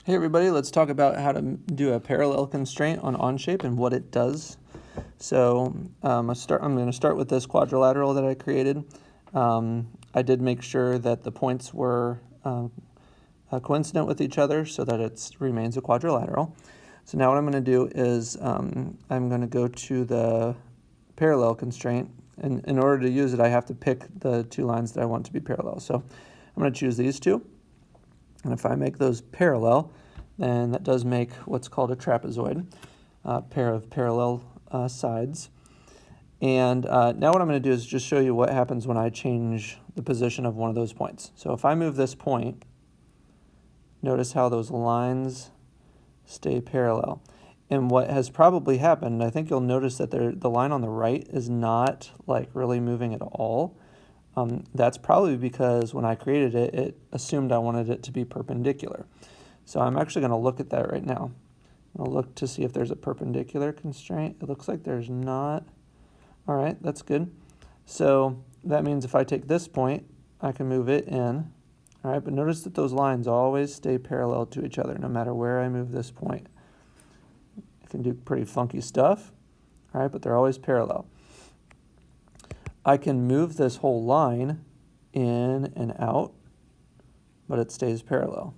Hey everybody, let's talk about how to do a parallel constraint on Onshape and what it does. So I'm going to start with this quadrilateral that I created. I did make sure that the points were coincident with each other so that it remains a quadrilateral. So now what I'm going to do is I'm going to go to the parallel constraint, and in order to use it I have to pick the two lines that I want to be parallel. So I'm going to choose these two. And if I make those parallel, then that does make what's called a trapezoid, pair of parallel sides. And now what I'm going to do is just show you what happens when I change the position of one of those points. So if I move this point, notice how those lines stay parallel. And what has probably happened, I think you'll notice that the line on the right is not like really moving at all. That's probably because when I created it, it assumed I wanted it to be perpendicular. So I'm actually going to look at that right now. I'll look to see if there's a perpendicular constraint. It looks like there's not. All right, that's good. So that means if I take this point, I can move it in. All right, but notice that those lines always stay parallel to each other no matter where I move this point. I can do pretty funky stuff, all right, but they're always parallel. I can move this whole line in and out, but it stays parallel.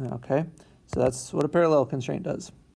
Okay, so that's what a parallel constraint does.